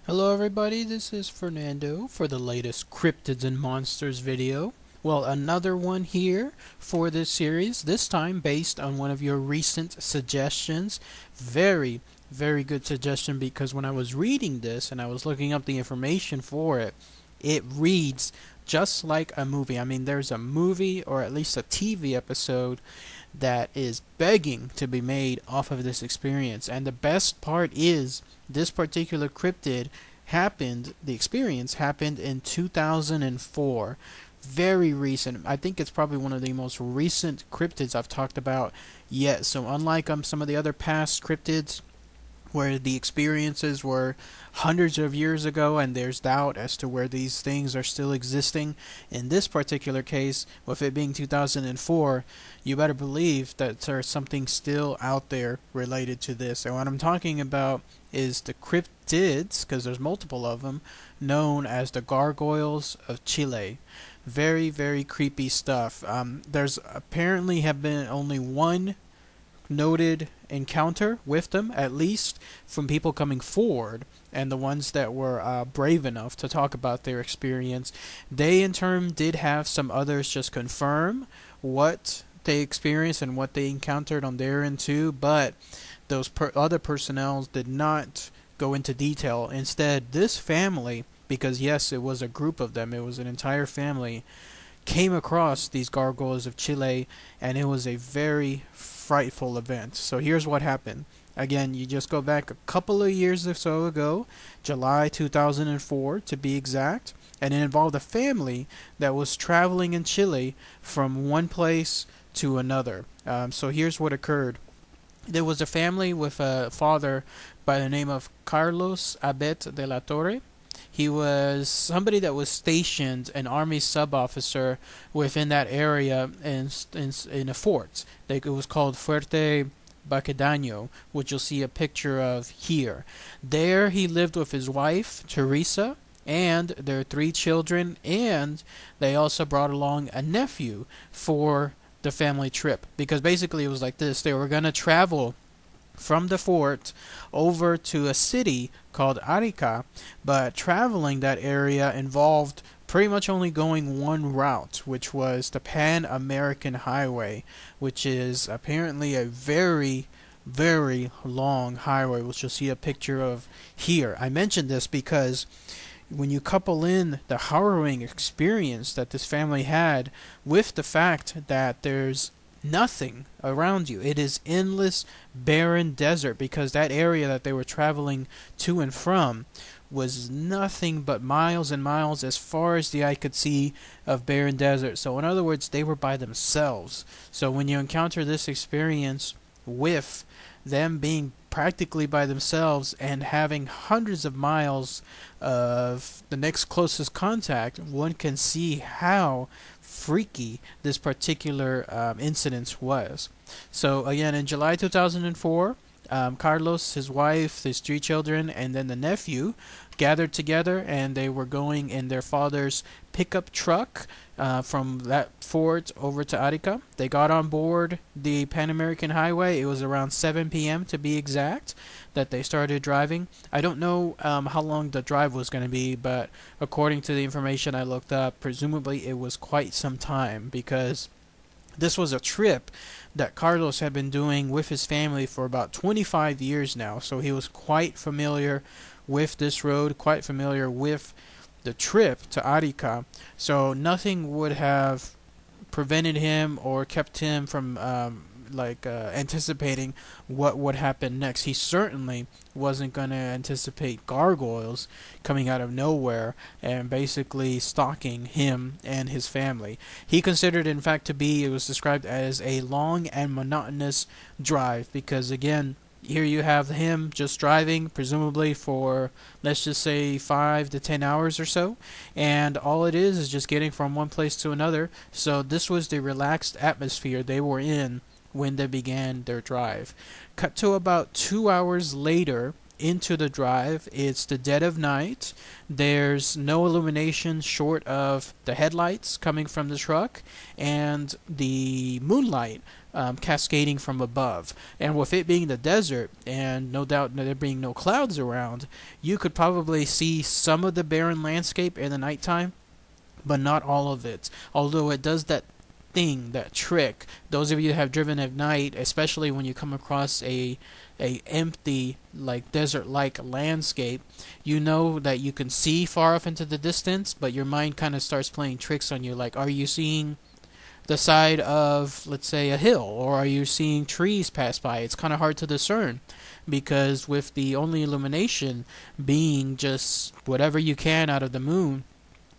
Hello everybody, this is Fernando for the latest Cryptids and Monsters video. Well, another one here for this series, this time based on one of your recent suggestions. Very good suggestion, because when I was reading this and I was looking up the information for it, it reads just like a movie. I mean, there's a movie or at least a TV episode that is begging to be made off of this experience. And the best part is this particular cryptid the experience happened in 2004. Very recent. I think it's probably one of the most recent cryptids I've talked about yet. So unlike some of the other past cryptids where the experiences were hundreds of years ago and there's doubt as to where these things are still existing, in this particular case, with it being 2004, you better believe that there's something still out there related to this. And what I'm talking about is the cryptids, because there's multiple of them, known as the Gargoyles of Chile. Very creepy stuff. There's apparently have been only one noted encounter with them, at least from people coming forward, and the ones that were brave enough to talk about their experience. They in turn did have some others just confirm what they experienced and what they encountered on their end too, but those other personnel did not go into detail. Instead, this family, because yes, it was a group of them, it was an entire family, came across these Gargoyles of Chile, and it was a very frightful event. So here's what happened. Again, you just go back a couple of years or so ago, July 2004 to be exact, and it involved a family that was traveling in Chile from one place to another. So here's what occurred. There was a family with a father by the name of Carlos Abet de la Torre. He was somebody that was stationed, an army sub-officer within that area in a fort. It was called Fuerte Baquedano, which you'll see a picture of here. There he lived with his wife, Teresa, and their 3 children, and they also brought along a nephew for the family trip. Because basically it was like this. They were going to travel from the fort over to a city called Arica, but traveling that area involved pretty much only going one route, which was the Pan American Highway, which is apparently a very long highway, which you'll see a picture of here. I mentioned this because when you couple in the harrowing experience that this family had with the fact that there's nothing around you. It is endless, barren desert, because that area that they were traveling to and from was nothing but miles and miles as far as the eye could see of barren desert. So in other words, they were by themselves. So when you encounter this experience with them being practically by themselves and having hundreds of miles of the next closest contact, one can see how freaky this particular incident was. So again, in July 2004, Carlos, his wife, his 3 children, and then the nephew gathered together, and they were going in their father's pickup truck from that fort over to Arica. They got on board the Pan American Highway. It was around 7 p.m. to be exact that they started driving. I don't know how long the drive was going to be, but according to the information I looked up, presumably it was quite some time, because this was a trip that Carlos had been doing with his family for about 25 years now. So he was quite familiar with this road, quite familiar with the trip to Arica. So nothing would have prevented him or kept him from anticipating what would happen next. He certainly wasn't going to anticipate gargoyles coming out of nowhere and basically stalking him and his family. He considered, in fact, it was described as a long and monotonous drive, because again, here you have him just driving, presumably for, let's just say, 5 to 10 hours or so, and all it is just getting from one place to another. So this was the relaxed atmosphere they were in when they began their drive. Cut to about 2 hours later, into the drive. It's the dead of night. There's no illumination short of the headlights coming from the truck and the moonlight cascading from above. And with it being the desert and no doubt there being no clouds around, you could probably see some of the barren landscape in the nighttime, but not all of it. Although it does that thing, that trick. Those of you that have driven at night, especially when you come across a empty, like desert-like landscape, you know that you can see far off into the distance, but your mind kind of starts playing tricks on you. Like, are you seeing the side of, let's say, a hill, or are you seeing trees pass by? It's kind of hard to discern, because with the only illumination being just whatever you can out of the moon,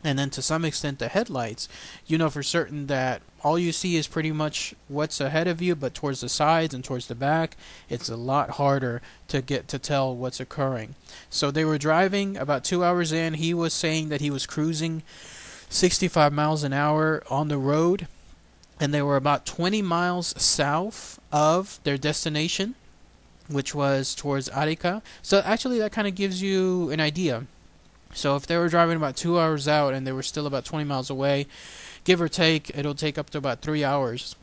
and then to some extent the headlights, you know for certain that all you see is pretty much what's ahead of you, but towards the sides and towards the back, it's a lot harder to get to tell what's occurring. So they were driving about 2 hours in. He was saying that he was cruising 65 miles an hour on the road, and they were about 20 miles south of their destination, which was towards Arica. So actually that kind of gives you an idea. So if they were driving about 2 hours out and they were still about 20 miles away, give or take, it'll take up to about 3 hours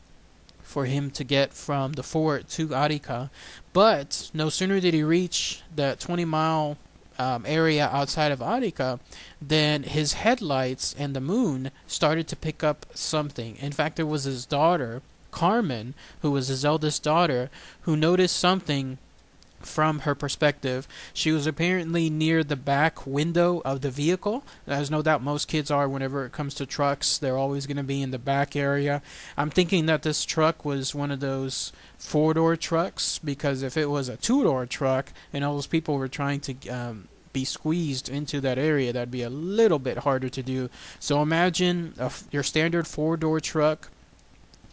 for him to get from the fort to Arica. But no sooner did he reach that 20-mile area outside of Arica than his headlights and the moon started to pick up something. In fact, it was his daughter, Carmen, who was his eldest daughter, who noticed something from her perspective. She was apparently near the back window of the vehicle. There's no doubt most kids are whenever it comes to trucks. They're always going to be in the back area. I'm thinking that this truck was one of those four-door trucks, because if it was a two-door truck and all those people were trying to be squeezed into that area, that'd be a little bit harder to do. So imagine your standard four-door truck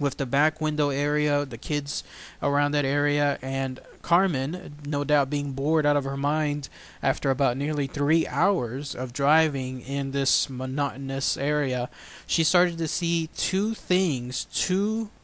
with the back window area, the kids around that area, and Carmen, no doubt being bored out of her mind after about nearly 3 hours of driving in this monotonous area. She started to see two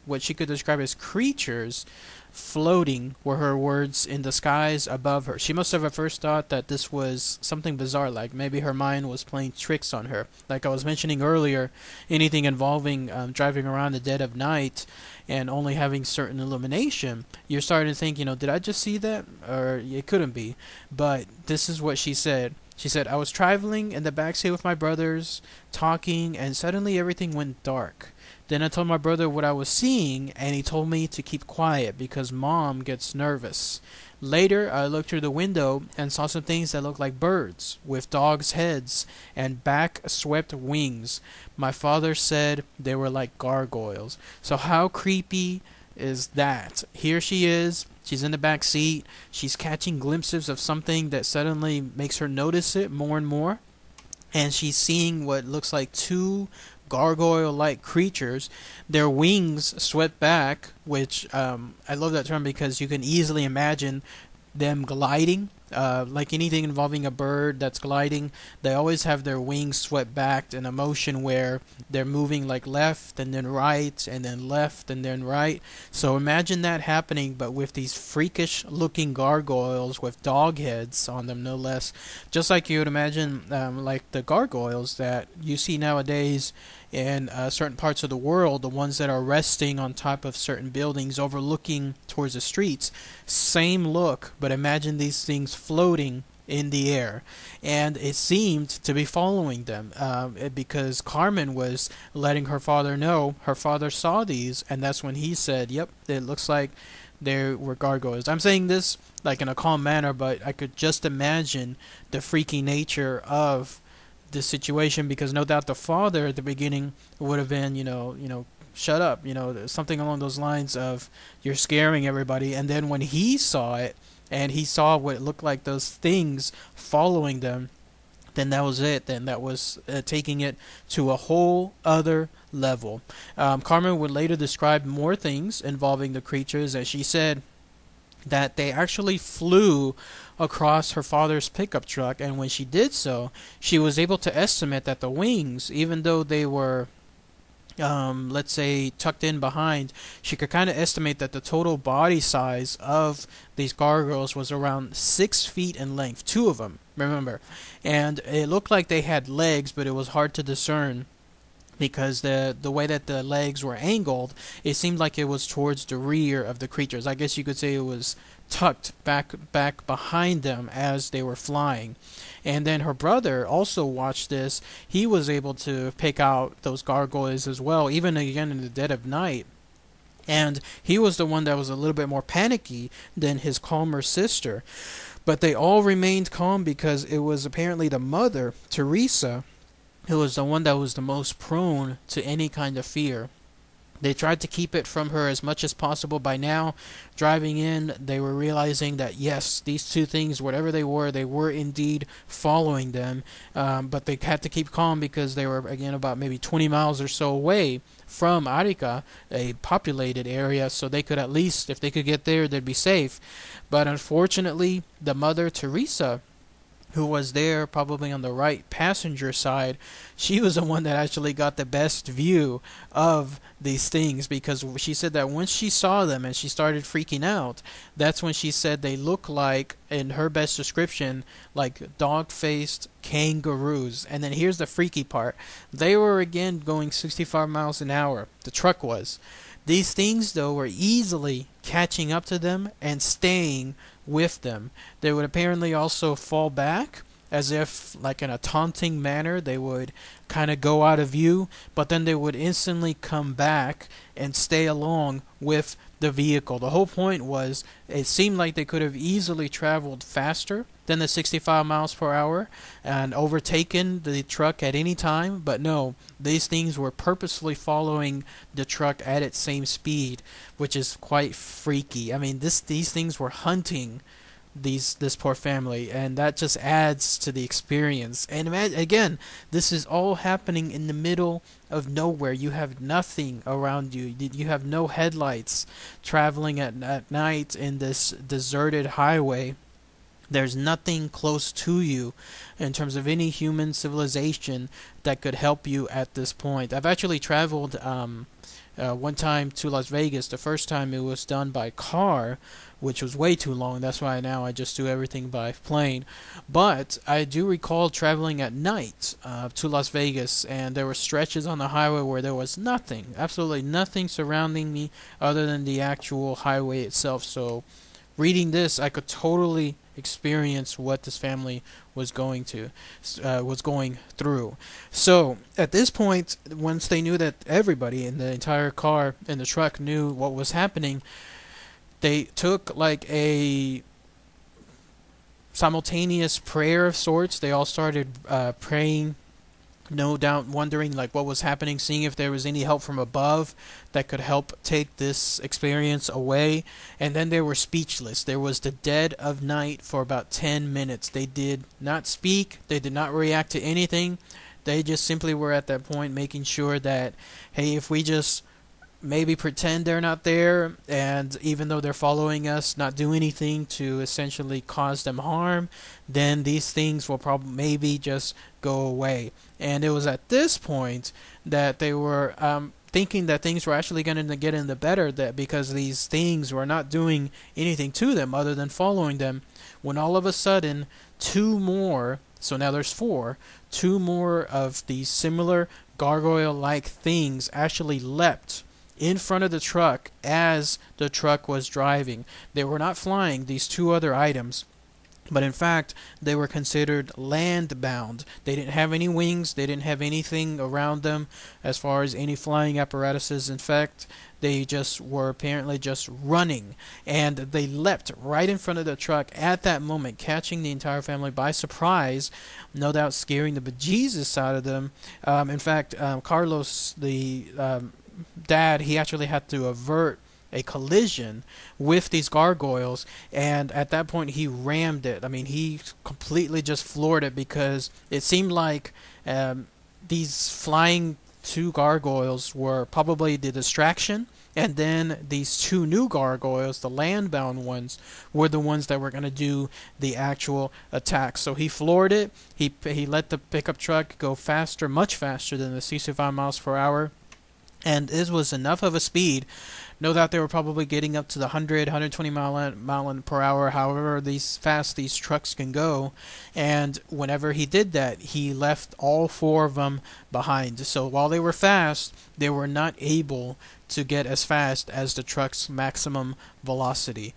what she could describe as creatures floating, were her words, in the skies above her. She must have at first thought that this was something bizarre, like maybe her mind was playing tricks on her. Like I was mentioning earlier, anything involving driving around the dead of night and only having certain illumination, you're starting to think, did I just see that? Or it couldn't be. But this is what she said. She said, I was traveling in the backseat with my brothers, talking, and suddenly everything went dark. Then I told my brother what I was seeing, and he told me to keep quiet because Mom gets nervous. Later, I looked through the window and saw some things that looked like birds, with dogs' heads and back-swept wings. My father said they were like gargoyles. So how creepy is that? Here she is. She's in the back seat. She's catching glimpses of something that suddenly makes her notice it more and more. And she's seeing what looks like two gargoyle-like creatures, their wings swept back, which I love that term because you can easily imagine them gliding. Like anything involving a bird that's gliding, they always have their wings swept back in a motion where they're moving like left and then right and then left and then right. So imagine that happening, but with these freakish looking gargoyles with dog heads on them, no less. Just like you would imagine like the gargoyles that you see nowadays in certain parts of the world, the ones that are resting on top of certain buildings overlooking towards the streets. Same look, but imagine these things floating in the air, and it seemed to be following them because Carmen was letting her father know. Her father saw these, and that's when he said, yep, it looks like they were gargoyles. I'm saying this like in a calm manner, but I could just imagine the freaky nature of this situation, because no doubt the father at the beginning would have been, shut up, something along those lines of, you're scaring everybody. And then when he saw it, and he saw what it looked like those things following them, then that was it. Then that was taking it to a whole other level. Carmen would later describe more things involving the creatures, as she said that they actually flew across her father's pickup truck, and when she did so, she was able to estimate that the wings, even though they were let's say tucked in behind, she could kind of estimate that the total body size of these gargoyles was around 6 feet in length, two of them, remember, and it looked like they had legs, but it was hard to discern because the way that the legs were angled, it seemed like it was towards the rear of the creatures. I guess you could say it was tucked back behind them as they were flying. And then her brother also watched this. He was able to pick out those gargoyles as well, even again in the dead of night. And he was the one that was a little bit more panicky than his calmer sister. But they all remained calm because it was apparently the mother, Teresa, who was the one that was the most prone to any kind of fear. They tried to keep it from her as much as possible. By now, driving in, they were realizing that yes, these two things, whatever they were indeed following them. But they had to keep calm because they were, again, about maybe 20 miles or so away from Arica, a populated area, so they could at least, if they could get there, they'd be safe. But unfortunately, the mother, Teresa, who was there probably on the right passenger side, she was the one that actually got the best view of these things, because she said that once she saw them and she started freaking out, that's when she said they look like, in her best description, like dog-faced kangaroos. And then here's the freaky part. They were again going 65 miles an hour. The truck was. These things, though, were easily catching up to them and staying with them. They would apparently also fall back, as if, like in a taunting manner, they would kind of go out of view, but then they would instantly come back and stay along with the vehicle. The whole point was, it seemed like they could have easily traveled faster than the 65 miles per hour and overtaken the truck at any time, but no, these things were purposefully following the truck at its same speed, which is quite freaky. I mean, these things were hunting this poor family, and that just adds to the experience. And again, this is all happening in the middle of nowhere. You have nothing around you. You have no headlights traveling at night in this deserted highway. There's nothing close to you in terms of any human civilization that could help you at this point. I've actually traveled one time to Las Vegas. The first time it was done by car, which was way too long. That's why now I just do everything by plane. But I do recall traveling at night to Las Vegas, and there were stretches on the highway where there was nothing, absolutely nothing surrounding me other than the actual highway itself. So reading this, I could totally experience what this family was going through. So at this point, once they knew that everybody in the entire car in the truck knew what was happening, they took like a simultaneous prayer of sorts. They all started praying, no doubt wondering like what was happening, seeing if there was any help from above that could help take this experience away. And then they were speechless. There was the dead of night for about 10 minutes. They did not speak. They did not react to anything. They just simply were at that point making sure that, hey, if we just maybe pretend they're not there, and even though they're following us, not do anything to essentially cause them harm, then these things will probably maybe just go away. And it was at this point that they were thinking that things were actually going to get in the better, that because these things were not doing anything to them other than following them, when all of a sudden two more, so now there's four, two more of these similar gargoyle-like things actually leapt in front of the truck as the truck was driving. They were not flying, these two other items, but in fact they were considered land-bound. They didn't have any wings, they didn't have anything around them as far as any flying apparatuses. In fact, they just were apparently just running, and they leapt right in front of the truck at that moment, catching the entire family by surprise, no doubt scaring the bejesus out of them. In fact, Carlos, the dad, he actually had to avert a collision with these gargoyles, and at that point he rammed it. I mean, he completely just floored it, because it seemed like these flying two gargoyles were probably the distraction, and then these two new gargoyles, the land-bound ones, were the ones that were going to do the actual attack. So he floored it. He let the pickup truck go faster, much faster than the 65 miles per hour. And this was enough of a speed. No doubt they were probably getting up to the 100, 120 mile per hour, however fast these trucks can go. And whenever he did that, he left all four of them behind. So while they were fast, they were not able to get as fast as the truck's maximum velocity.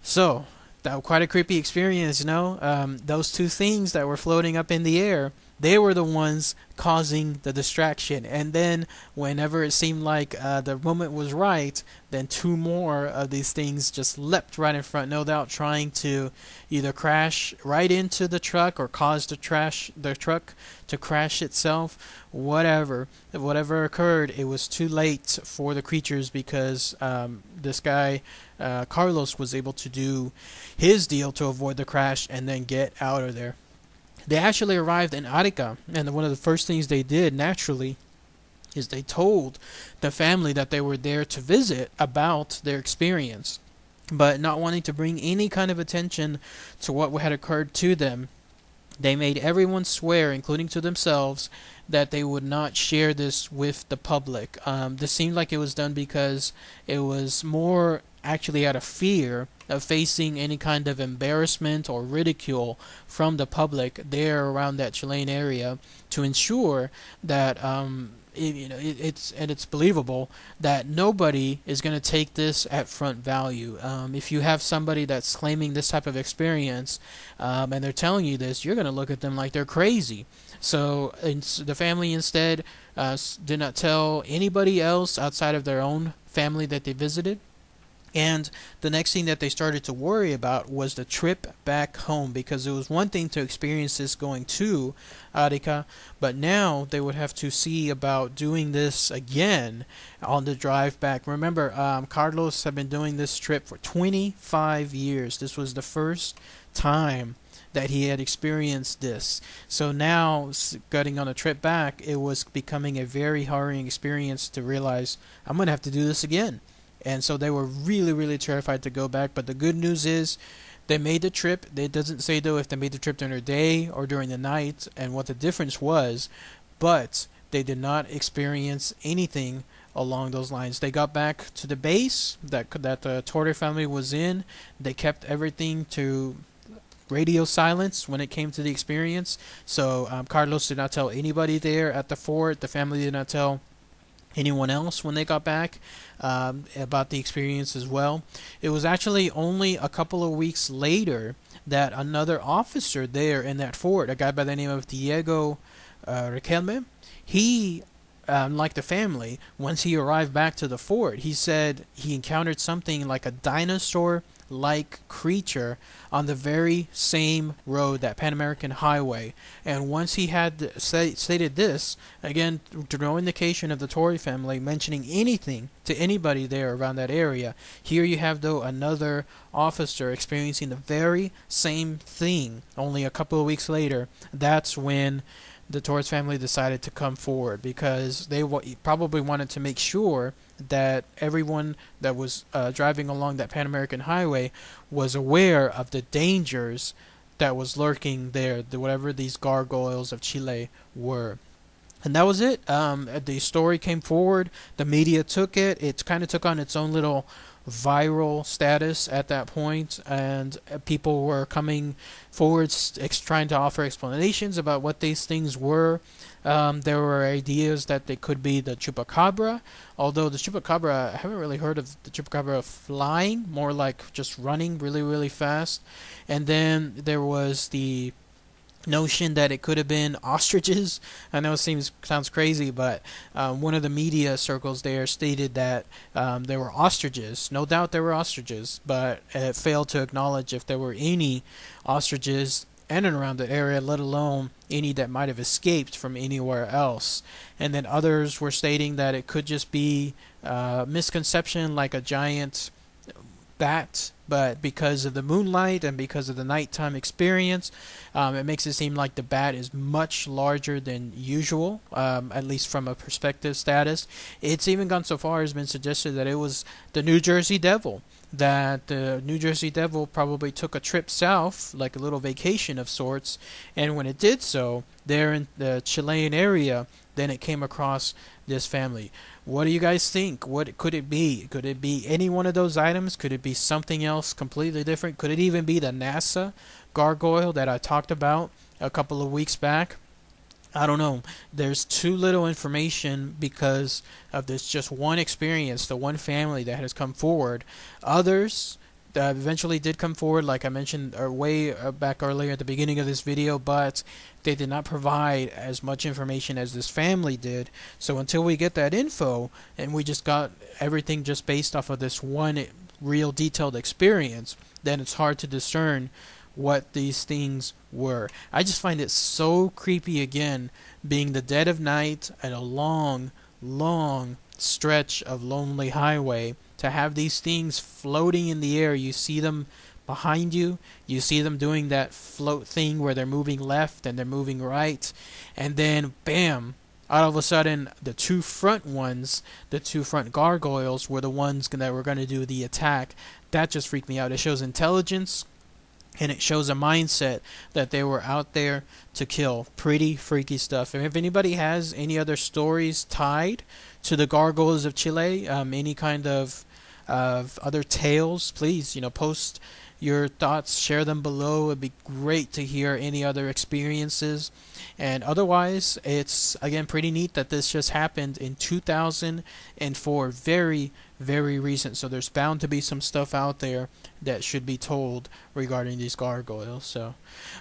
So that was quite a creepy experience, you know. Those two things that were floating up in the air, they were the ones causing the distraction. And then whenever it seemed like the moment was right, then two more of these things just leapt right in front, no doubt trying to either crash right into the truck or cause the truck to crash itself. Whatever occurred, it was too late for the creatures, because this guy Carlos was able to do his deal to avoid the crash and then get out of there. They actually arrived in Arica, and one of the first things they did, naturally, is they told the family that they were there to visit about their experience. But not wanting to bring any kind of attention to what had occurred to them, they made everyone swear, including to themselves, that they would not share this with the public. This seemed like it was done because it was more actually out of fear of facing any kind of embarrassment or ridicule from the public there around that Chilean area, to ensure that it's believable that nobody is going to take this at front value. If you have somebody that's claiming this type of experience, and they're telling you this, you're going to look at them like they're crazy. So the family instead did not tell anybody else outside of their own family that they visited. And the next thing that they started to worry about was the trip back home, because it was one thing to experience this going to Arica, but now they would have to see about doing this again on the drive back. Remember, Carlos had been doing this trip for 25 years. This was the first time that he had experienced this. So now, getting on a trip back, it was becoming a very harrowing experience to realize, I'm going to have to do this again. And so they were really, really terrified to go back. But the good news is they made the trip. It doesn't say, though, if they made the trip during the day or during the night and what the difference was. But they did not experience anything along those lines. They got back to the base that the Torre family was in. They kept everything to radio silence when it came to the experience. So Carlos did not tell anybody there at the fort. The family did not tell anyone else when they got back about the experience as well. It was actually only a couple of weeks later that another officer there in that fort, a guy by the name of Diego Riquelme, he, like the family, once he arrived back to the fort, he said he encountered something like a dinosaur-like creature on the very same road, that Pan American Highway. And once he had stated this, again, no indication of the Torre family mentioning anything to anybody there around that area. Here you have, though, another officer experiencing the very same thing only a couple of weeks later. That's when the Torres family decided to come forward, because they probably wanted to make sure that everyone that was driving along that Pan American Highway was aware of the dangers that was lurking there, whatever these Gargoyles of Chile were. And that was it. The story came forward. The media took it. It kind of took on its own little viral status at that point, and people were coming forward trying to offer explanations about what these things were. There were ideas that they could be the chupacabra, although the chupacabra, I haven't really heard of the chupacabra flying, more like just running really, really fast. And then there was the notion that it could have been ostriches. I know it sounds crazy, but one of the media circles there stated that there were ostriches. No doubt there were ostriches, but it failed to acknowledge if there were any ostriches in and around the area, let alone any that might have escaped from anywhere else. And then others were stating that it could just be misconception, like a giant bat but because of the moonlight and because of the nighttime experience, it makes it seem like the bat is much larger than usual, at least from a perspective status. It's even gone so far as been suggested that it was the New Jersey Devil, that the New Jersey Devil probably took a trip south, like a little vacation of sorts, and when it did so, there in the Chilean area, then it came across this family. What do you guys think? What could it be? Could it be any one of those items? Could it be something else completely different? Could it even be the NASA gargoyle that I talked about a couple of weeks back? I don't know. There's too little information because of this just one experience, the one family that has come forward. Others eventually did come forward, like I mentioned way back earlier at the beginning of this video, but they did not provide as much information as this family did. So until we get that info, and we just got everything just based off of this one real detailed experience, then it's hard to discern what these things were. I just find it so creepy, again, being the dead of night and a long, long stretch of lonely highway, to have these things floating in the air. You see them behind you, you see them doing that float thing where they're moving left and they're moving right, and then bam, all of a sudden the two front ones, the two front gargoyles, were the ones that were going to do the attack. That just freaked me out. It shows intelligence, and it shows a mindset that they were out there to kill. Pretty freaky stuff. And if anybody has any other stories tied to the Gargoyles of Chile, any kind of other tales, please, post your thoughts, share them below. It'd be great to hear any other experiences. And otherwise, it's again pretty neat that this just happened in 2004. Very, very recent. So there's bound to be some stuff out there that should be told regarding these gargoyles. So,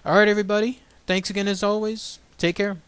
alright everybody, thanks again as always. Take care.